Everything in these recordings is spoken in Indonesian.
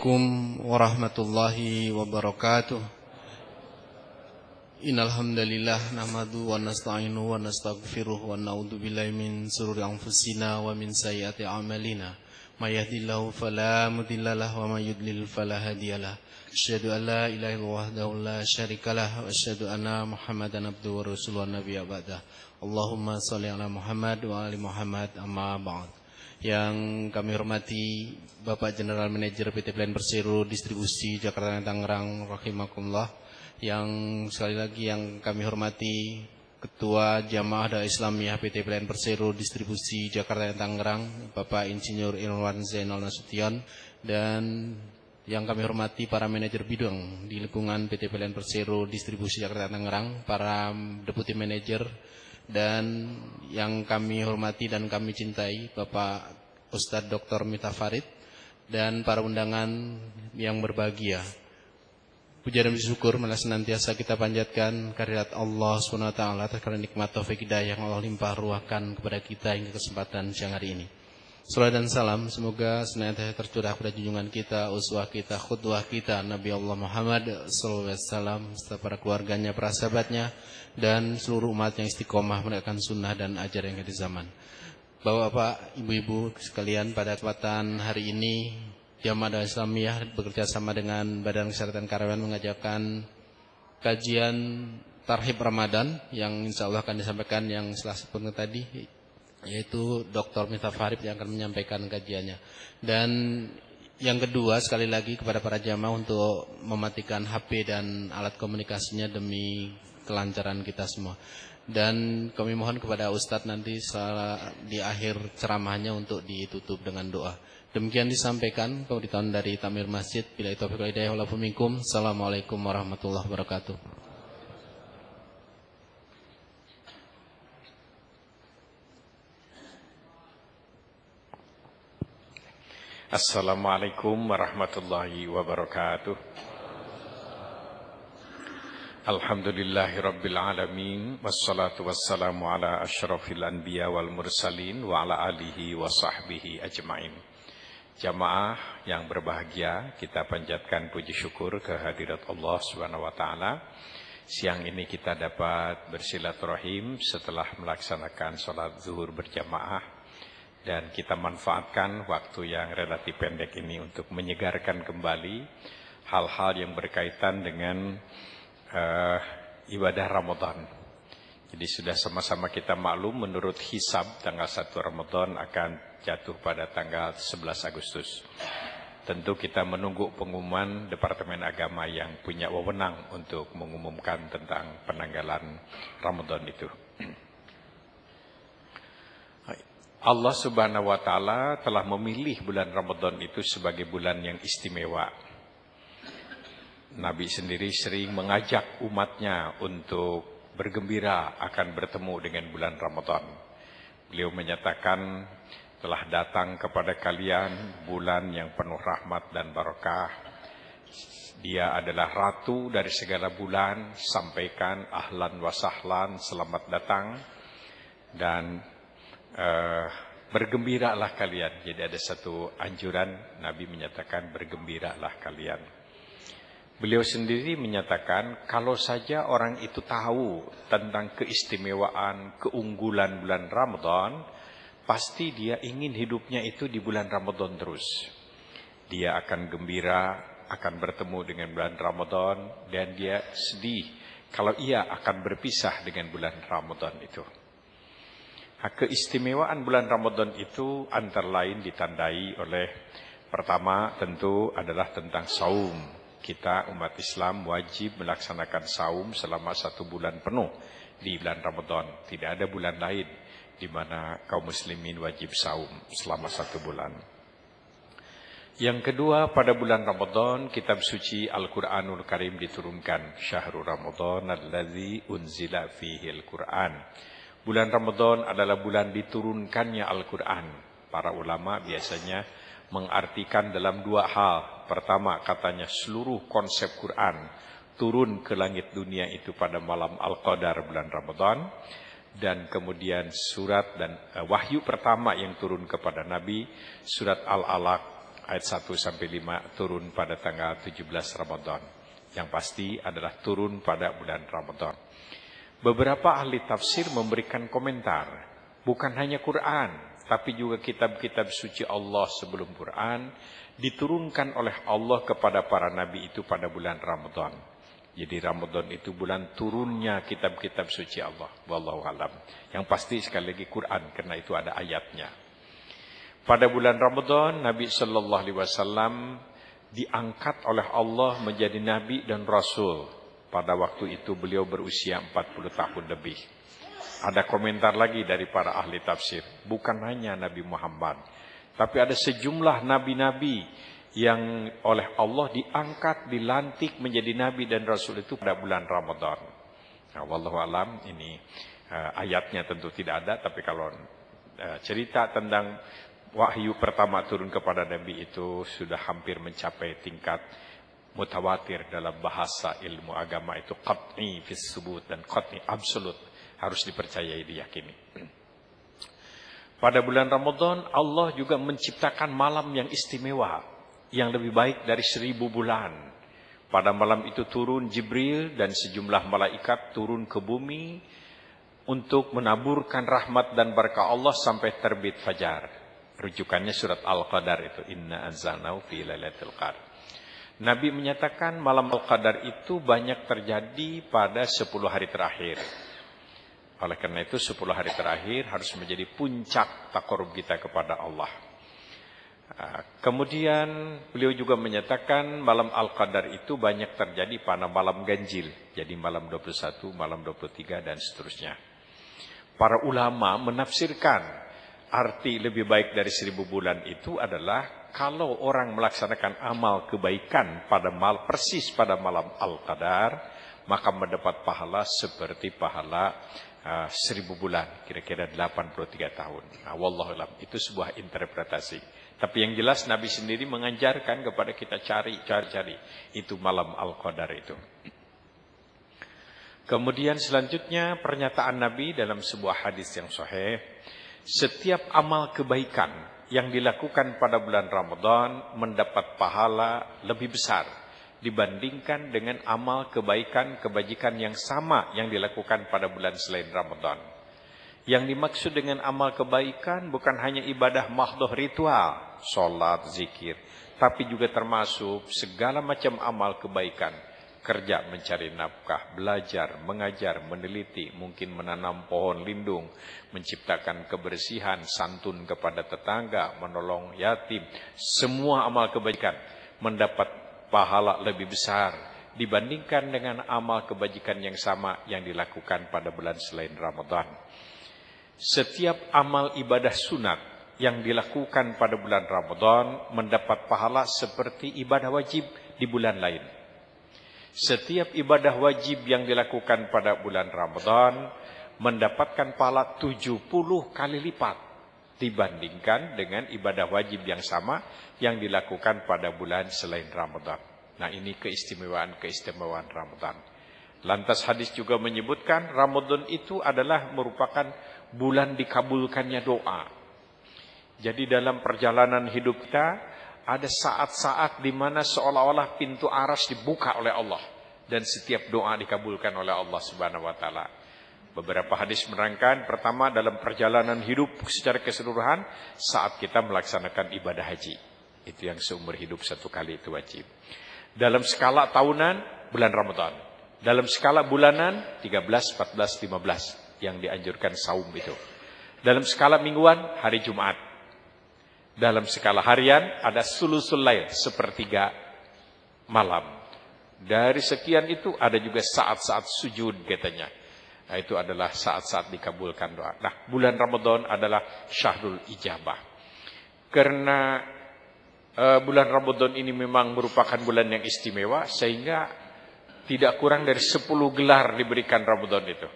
Assalamualaikum warahmatullahi wabarakatuh. Innal hamdalillah nahmadu wa nasta'inu wa nastaghfiruh wa na'udzu billahi min shururi anfusina wa min sayyiati a'malina. May yahdihillahu fala mudhillalah wa may yudlil fala hadiyalah. Asyhadu an la ilaha illallah wahdahu la syarikalah wa asyhadu anna Muhammadan abduhu wa rasuluhu nabiyya ba'dah. Allahumma shalli ala Muhammad wa ali Muhammad amma ba'd. Yang kami hormati Bapak General Manager PT Pelayan Persero Distribusi Jakarta dan Tangerang rahimakumullah. Yang sekali lagi yang kami hormati Ketua Jamaah Dakwah Islamiyah PT Pelayan Persero Distribusi Jakarta dan Tangerang Bapak Insinyur Irwan Zainal Nasution. Dan yang kami hormati para manajer bidang di lingkungan PT Pelayan Persero Distribusi Jakarta dan Tangerang, para deputi manajer, dan yang kami hormati dan kami cintai Bapak Ustadz Dr. Miftah Farid dan para undangan yang berbahagia. Puja dan syukur malah senantiasa kita panjatkan kehadirat Allah SWT atas karena nikmat taufik hidayah yang Allah limpah ruahkan kepada kita hingga kesempatan siang hari ini. Salawat dan salam semoga senantiasa tercurah kepada junjungan kita, uswah kita, khutwah kita, Nabi Allah Muhammad SAW, serta para keluarganya, para sahabatnya, dan seluruh umat yang istiqomah menegakkan sunnah dan ajaran yang di zaman. Bapak-bapak, ibu-ibu sekalian, pada kesempatan hari ini Jamaah Dakwah Islamiyah bekerja sama dengan Badan Kesehatan Karyawan mengajarkan kajian Tarhib Ramadan yang insya Allah akan disampaikan yang setelah sebutkan tadi, yaitu Dr. Miftah Farid yang akan menyampaikan kajiannya. Dan yang kedua, sekali lagi kepada para jamaah untuk mematikan HP dan alat komunikasinya demi kelancaran kita semua. Dan kami mohon kepada Ustadz nanti di akhir ceramahnya untuk ditutup dengan doa. Demikian disampaikan pemberitahuan dari Tamir Masjid. Billahi taufiq wal hidayah wal minkum. Assalamualaikum warahmatullahi wabarakatuh. Assalamualaikum warahmatullahi wabarakatuh. Alhamdulillahirabbil alamin wassalatu wassalamu ala asyrafil anbiya wal mursalin wa ala alihi wa sahbihi ajmain. Jamaah yang berbahagia, kita panjatkan puji syukur kehadirat Allah Subhanahu wa taala. Siang ini kita dapat bersilaturahim setelah melaksanakan salat zuhur berjamaah. Dan kita manfaatkan waktu yang relatif pendek ini untuk menyegarkan kembali hal-hal yang berkaitan dengan ibadah Ramadan. Jadi sudah sama-sama kita maklum menurut hisab tanggal 1 Ramadan akan jatuh pada tanggal 11 Agustus. Tentu kita menunggu pengumuman Departemen Agama yang punya wewenang untuk mengumumkan tentang penanggalan Ramadan itu. Allah Subhanahu wa taala telah memilih bulan Ramadan itu sebagai bulan yang istimewa. Nabi sendiri sering mengajak umatnya untuk bergembira akan bertemu dengan bulan Ramadan. Beliau menyatakan, telah datang kepada kalian bulan yang penuh rahmat dan barakah. Dia adalah ratu dari segala bulan. Sampaikan ahlan wa sahlan, selamat datang. Dan bergembiralah kalian. Jadi ada satu anjuran Nabi menyatakan bergembiralah kalian. Beliau sendiri menyatakan kalau saja orang itu tahu tentang keistimewaan, keunggulan bulan Ramadan, pasti dia ingin hidupnya itu di bulan Ramadan terus. Dia akan gembira, akan bertemu dengan bulan Ramadan, dan dia sedih kalau ia akan berpisah dengan bulan Ramadan itu. Keistimewaan bulan Ramadan itu antara lain ditandai oleh, pertama tentu adalah tentang saum. Kita umat Islam wajib melaksanakan saum selama 1 bulan penuh di bulan Ramadan. Tidak ada bulan lain di mana kaum muslimin wajib saum selama 1 bulan. Yang kedua, pada bulan Ramadan kitab suci Al-Quranul Karim diturunkan. Syahrul Ramadan alladzi unzila fihil Quran. Bulan Ramadan adalah bulan diturunkannya Al-Quran. Para ulama biasanya mengartikan dalam 2 hal. Pertama, katanya seluruh konsep Quran turun ke langit dunia itu pada malam Al-Qadar bulan Ramadan. Dan kemudian surat dan wahyu pertama yang turun kepada Nabi, surat Al-Alaq ayat 1-5 turun pada tanggal 17 Ramadan. Yang pasti adalah turun pada bulan Ramadan. Beberapa ahli tafsir memberikan komentar, bukan hanya Quran, tapi juga kitab-kitab suci Allah sebelum Quran diturunkan oleh Allah kepada para nabi itu pada bulan Ramadan. Jadi Ramadan itu bulan turunnya kitab-kitab suci Allah. Wallahu alam. Yang pasti sekali lagi Quran, karena itu ada ayatnya. Pada bulan Ramadan Nabi sallallahu alaihi wasallam diangkat oleh Allah menjadi nabi dan rasul. Pada waktu itu beliau berusia 40 tahun lebih. Ada komentar lagi dari para ahli tafsir, bukan hanya Nabi Muhammad, tapi ada sejumlah nabi-nabi yang oleh Allah diangkat, dilantik menjadi nabi dan rasul itu pada bulan Ramadan. Nah, wallahu alam, ini ayatnya tentu tidak ada, tapi kalau cerita tentang wahyu pertama turun kepada nabi itu sudah hampir mencapai tingkat mutawatir dalam bahasa ilmu agama, itu qat'i fis subut dan qat'i absolut, harus dipercayai, diyakini. Pada bulan Ramadan Allah juga menciptakan malam yang istimewa, yang lebih baik dari 1000 bulan. Pada malam itu turun Jibril dan sejumlah malaikat turun ke bumi untuk menaburkan rahmat dan berkah Allah sampai terbit fajar. Rujukannya surat Al-Qadar itu, inna anzalnahu fi lailatul qadar. Nabi menyatakan malam Al-Qadar itu banyak terjadi pada 10 hari terakhir. Oleh karena itu 10 hari terakhir harus menjadi puncak taqarrub kita kepada Allah. Kemudian beliau juga menyatakan malam Al-Qadar itu banyak terjadi pada malam ganjil. Jadi malam 21, malam 23 dan seterusnya. Para ulama menafsirkan arti lebih baik dari 1000 bulan itu adalah kalau orang melaksanakan amal kebaikan persis pada malam Al-Qadar, maka mendapat pahala seperti pahala 1000 bulan, kira-kira 83 tahun. Nah, wallahu alam, itu sebuah interpretasi. Tapi yang jelas Nabi sendiri mengajarkan kepada kita cari itu malam Al-Qadar itu. Kemudian selanjutnya pernyataan Nabi dalam sebuah hadis yang sahih, setiap amal kebaikan yang dilakukan pada bulan Ramadan mendapat pahala lebih besar dibandingkan dengan amal kebaikan, kebajikan yang sama yang dilakukan pada bulan selain Ramadan. Yang dimaksud dengan amal kebaikan bukan hanya ibadah mahdhah ritual, sholat, zikir, tapi juga termasuk segala macam amal kebaikan. Kerja mencari nafkah, belajar, mengajar, meneliti, mungkin menanam pohon lindung, menciptakan kebersihan, santun kepada tetangga, menolong yatim. Semua amal kebaikan mendapat pahala lebih besar dibandingkan dengan amal kebajikan yang sama yang dilakukan pada bulan selain Ramadan. Setiap amal ibadah sunat yang dilakukan pada bulan Ramadan mendapat pahala seperti ibadah wajib di bulan lain. Setiap ibadah wajib yang dilakukan pada bulan Ramadan mendapatkan pahala 70 kali lipat dibandingkan dengan ibadah wajib yang sama yang dilakukan pada bulan selain Ramadan. Nah, ini keistimewaan Ramadan. Lantas hadis juga menyebutkan Ramadan itu adalah merupakan bulan dikabulkannya doa. Jadi dalam perjalanan hidup kita ada saat-saat di mana seolah-olah pintu aras dibuka oleh Allah dan setiap doa dikabulkan oleh Allah Subhanahu wa taala. Beberapa hadis menerangkan, pertama dalam perjalanan hidup secara keseluruhan saat kita melaksanakan ibadah haji. Itu yang seumur hidup satu kali itu wajib. Dalam skala tahunan bulan Ramadan. Dalam skala bulanan 13, 14, 15 yang dianjurkan saum itu. Dalam skala mingguan hari Jumat. Dalam skala harian ada sulusul lail, sepertiga malam. Dari sekian itu ada juga saat-saat sujud katanya. Nah, itu adalah saat-saat dikabulkan doa. Nah, bulan Ramadan adalah syahrul ijabah. Karena bulan Ramadan ini memang merupakan bulan yang istimewa, sehingga tidak kurang dari 10 gelar diberikan Ramadan itu.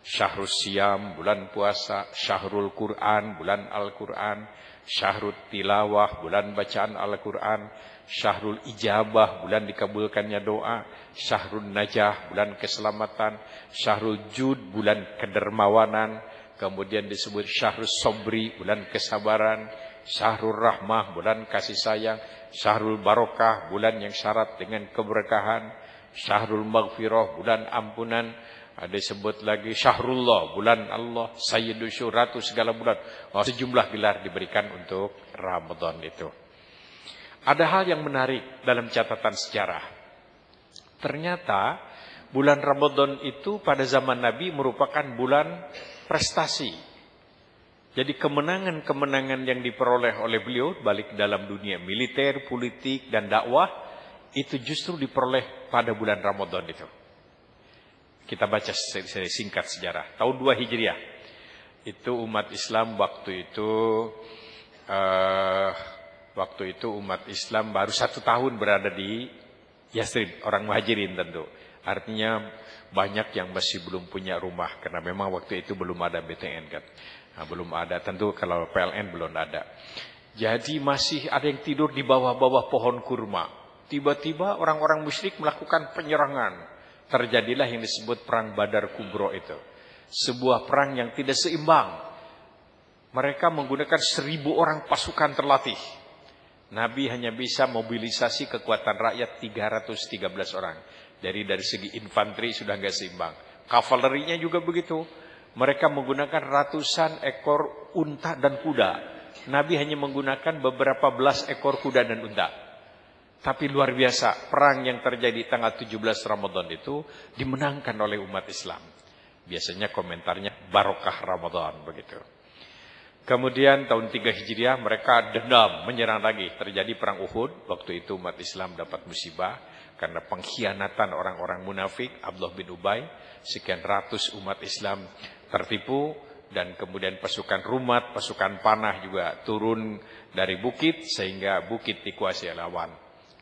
Syahrul Siyam, bulan puasa, Syahrul Quran, bulan Al-Quran, Syahrul Tilawah, bulan bacaan Al-Quran, Syahrul Ijabah, bulan dikabulkannya doa, Syahrul Najah, bulan keselamatan, Syahrul Jud, bulan kedermawanan, kemudian disebut Syahrul Sobri, bulan kesabaran, Syahrul Rahmah, bulan kasih sayang. Syahrul Barokah, bulan yang syarat dengan keberkahan. Syahrul Maghfirah, bulan ampunan. Ada sebut lagi Syahrullah, bulan Allah. Sayyidul Syuratu, segala bulan. Sejumlah gelar diberikan untuk Ramadan itu. Ada hal yang menarik dalam catatan sejarah. Ternyata bulan Ramadan itu pada zaman Nabi merupakan bulan prestasi. Jadi kemenangan-kemenangan yang diperoleh oleh beliau balik dalam dunia militer, politik, dan dakwah itu justru diperoleh pada bulan Ramadan itu. Kita baca singkat sejarah. Tahun 2 Hijriah. Itu umat Islam waktu itu umat Islam baru 1 tahun berada di Yathrib, orang Muhajirin tentu. Artinya banyak yang masih belum punya rumah karena memang waktu itu belum ada BTN kan. Nah, belum ada, tentu kalau PLN belum ada. Jadi masih ada yang tidur di bawah-bawah pohon kurma. Tiba-tiba orang-orang musyrik melakukan penyerangan. Terjadilah yang disebut perang Badar Kubro itu. Sebuah perang yang tidak seimbang. Mereka menggunakan 1000 orang pasukan terlatih. Nabi hanya bisa mobilisasi kekuatan rakyat 313 orang. Dari segi infanteri sudah enggak seimbang. Kavalerinya juga begitu. Mereka menggunakan ratusan ekor unta dan kuda. Nabi hanya menggunakan beberapa belas ekor kuda dan unta. Tapi luar biasa, perang yang terjadi tanggal 17 Ramadan itu dimenangkan oleh umat Islam. Biasanya komentarnya barokah Ramadan begitu. Kemudian tahun 3 Hijriah mereka dendam, menyerang lagi. Terjadi perang Uhud, waktu itu umat Islam dapat musibah karena pengkhianatan orang-orang munafik, Abdullah bin Ubay. Sekian ratus umat Islam tertipu dan kemudian pasukan Rumat, pasukan panah juga turun dari bukit sehingga bukit dikuasai lawan.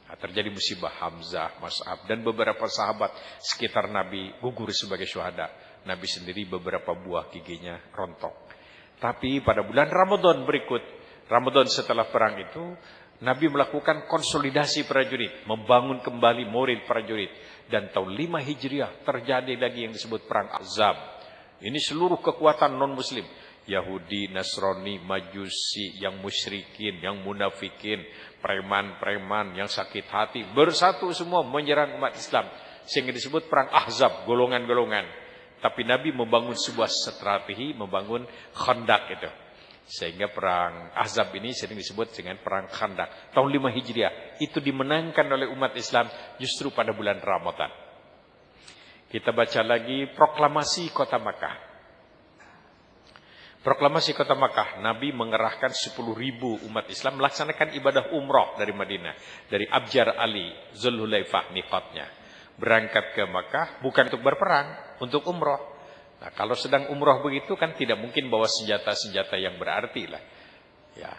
Nah, terjadi musibah. Hamzah, Mas'ab dan beberapa sahabat sekitar Nabi gugur sebagai syuhada. Nabi sendiri beberapa buah giginya rontok. Tapi pada bulan Ramadan berikut, Ramadan setelah perang itu, Nabi melakukan konsolidasi prajurit, membangun kembali moral prajurit. Dan tahun 5 Hijriah terjadi lagi yang disebut perang Ahzab. Ini seluruh kekuatan non-muslim. Yahudi, Nasrani, Majusi, yang musyrikin, yang munafikin, preman-preman, yang sakit hati. Bersatu semua menyerang umat Islam. Sehingga disebut perang Ahzab, golongan-golongan. Tapi Nabi membangun sebuah strategi, membangun Khandak itu. Sehingga perang Ahzab ini sering disebut dengan perang Khandak. Tahun 5 Hijriah. Itu dimenangkan oleh umat Islam justru pada bulan Ramadan. Kita baca lagi proklamasi kota Makkah. Proklamasi kota Makkah. Nabi mengerahkan 10.000 umat Islam melaksanakan ibadah umrah dari Madinah. Dari Abjar Ali, Zulhulaifah miqatnya. Berangkat ke Makkah bukan untuk berperang, untuk umrah. Nah, kalau sedang umrah begitu kan tidak mungkin bawa senjata-senjata yang berarti lah. Ya,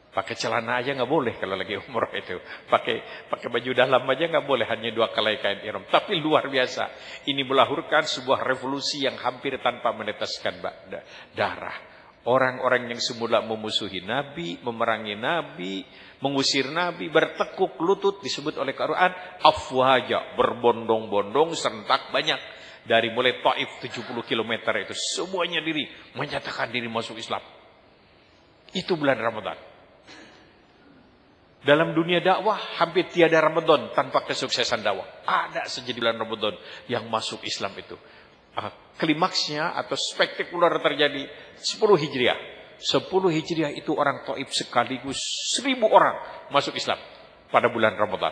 pakai celana aja nggak boleh kalau lagi umrah itu. Pakai baju dalam aja nggak boleh, hanya 2 helai kain ihram. Tapi luar biasa, ini melahirkan sebuah revolusi yang hampir tanpa meneteskan darah. Orang-orang yang semula memusuhi Nabi, memerangi Nabi, mengusir Nabi, bertekuk lutut disebut oleh Quran afwaja, berbondong-bondong serentak banyak. Dari mulai Taif 70 km itu semuanya menyatakan diri masuk Islam. Itu bulan Ramadan. Dalam dunia dakwah hampir tiada Ramadan tanpa kesuksesan dakwah. Ada saja di bulan Ramadan yang masuk Islam itu. Klimaksnya atau spektakuler terjadi 10 Hijriah. 10 Hijriah itu orang Taif sekaligus 1000 orang masuk Islam pada bulan Ramadan.